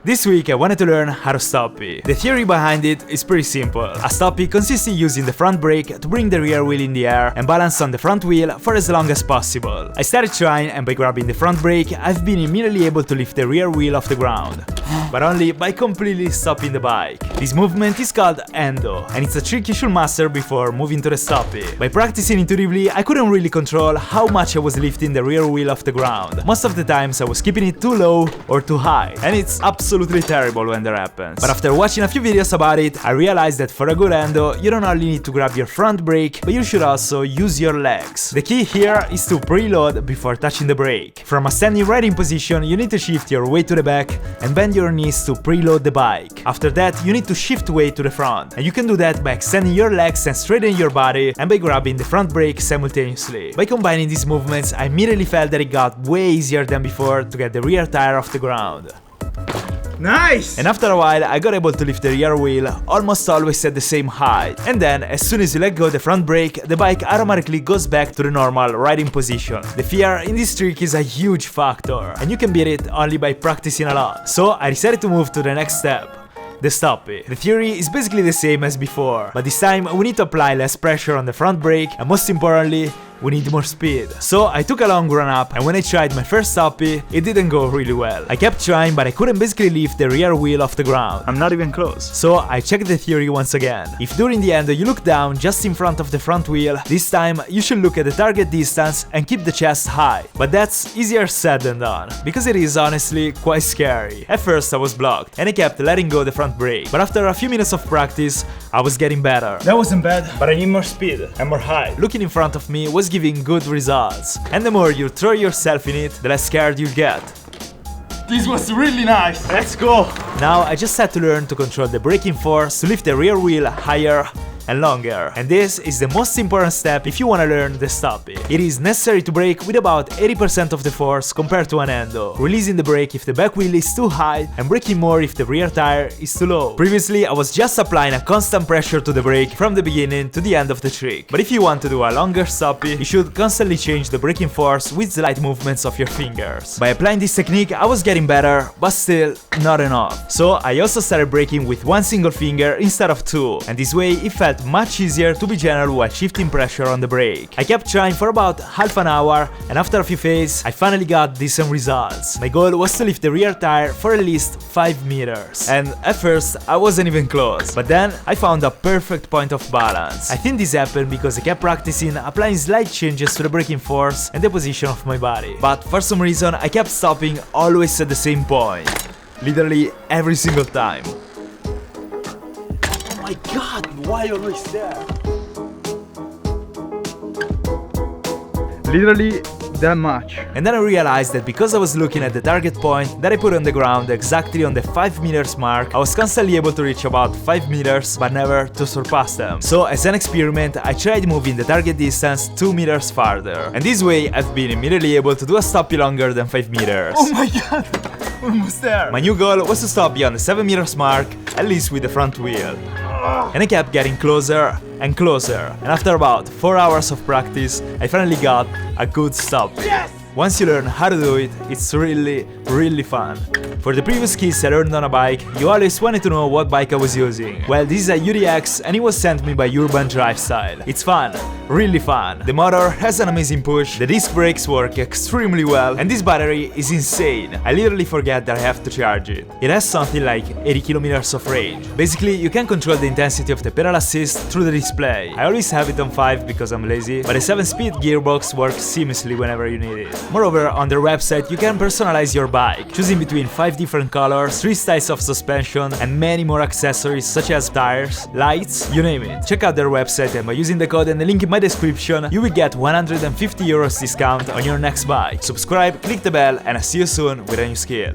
This week I wanted to learn how to stoppie. The theory behind it is pretty simple. A stoppie consists in using the front brake to bring the rear wheel in the air and balance on the front wheel for as long as possible. I started trying, and by grabbing the front brake, I've been immediately able to lift the rear wheel off the ground. But only by completely stopping the bike. This movement is called endo, and it's a trick you should master before moving to the stoppie. By practicing intuitively, I couldn't really control how much I was lifting the rear wheel off the ground. Most of the times I was keeping it too low or too high, and it's absolutely terrible when that happens. But after watching a few videos about it, I realized that for a good endo, you don't only need to grab your front brake, but you should also use your legs. The key here is to preload before touching the brake. From a standing riding position, you need to shift your weight to the back and bend your knees to preload the bike. After that, you need to shift weight to the front, and you can do that by extending your legs and straightening your body, and by grabbing the front brake simultaneously. By combining these movements, I immediately felt that it got way easier than before to get the rear tire off the ground. Nice! And after a while, I got able to lift the rear wheel almost always at the same height. And then, as soon as you let go the front brake, the bike automatically goes back to the normal riding position. The fear in this trick is a huge factor, and you can beat it only by practicing a lot. So I decided to move to the next step. The stoppie. The theory is basically the same as before, but this time we need to apply less pressure on the front brake, and most importantly, we need more speed. So I took a long run up, and when I tried my first stoppie, it didn't go really well. I kept trying, but I couldn't basically lift the rear wheel off the ground. I'm not even close. So I checked the theory once again. If during the endo you look down just in front of the front wheel, this time you should look at the target distance and keep the chest high. But that's easier said than done, because it is honestly quite scary. At first I was blocked, and I kept letting go the front brake, but after a few minutes of practice, I was getting better. That wasn't bad, but I need more speed and more height. Looking in front of me was giving good results, and the more you throw yourself in it, the less scared you get. This was really nice. Let's go. Now I just had to learn to control the braking force to lift the rear wheel higher and longer, and this is the most important step if you want to learn the stoppie. It is necessary to brake with about 80% of the force compared to an endo, releasing the brake if the back wheel is too high and braking more if the rear tire is too low. Previously I was just applying a constant pressure to the brake from the beginning to the end of the trick, but if you want to do a longer stoppie, you should constantly change the braking force with slight movements of your fingers. By applying this technique I was getting better, but still not enough. So I also started braking with one single finger instead of two, and this way it felt much easier to be general while shifting pressure on the brake. I kept trying for about half an hour, and after a few phases I finally got decent results. My goal was to lift the rear tire for at least 5 meters, and at first I wasn't even close, but then I found a perfect point of balance. I think this happened because I kept practicing applying slight changes to the braking force and the position of my body, but for some reason I kept stopping always at the same point, literally every single time. Oh my god, why always there? Literally that much. And then I realized that because I was looking at the target point that I put on the ground exactly on the 5 meters mark, I was constantly able to reach about 5 meters but never to surpass them. So as an experiment, I tried moving the target distance 2 meters farther, and this way I've been immediately able to do a stoppie longer than 5 meters. Oh my god, almost there. My new goal was to stop beyond the 7 meters mark, at least with the front wheel. And I kept getting closer and closer, and after about 4 hours of practice, I finally got a good stop. Yes! Once you learn how to do it, it's really fun. For the previous keys I learned on a bike, you always wanted to know what bike I was using. Well, this is a UDX, and it was sent me by Urban Drive Style. It's fun, really fun. The motor has an amazing push, the disc brakes work extremely well, and this battery is insane. I literally forget that I have to charge it. It has something like 80 kilometers of range. Basically, you can control the intensity of the pedal assist through the display. I always have it on 5 because I'm lazy, but the 7-speed gearbox works seamlessly whenever you need it. Moreover, on their website you can personalize your bike, choosing between 5 different colors, 3 styles of suspension, and many more accessories such as tires, lights, you name it. Check out their website, and by using the code and the link in my description, you will get 150 euros discount on your next bike. Subscribe, click the bell, and I'll see you soon with a new skill.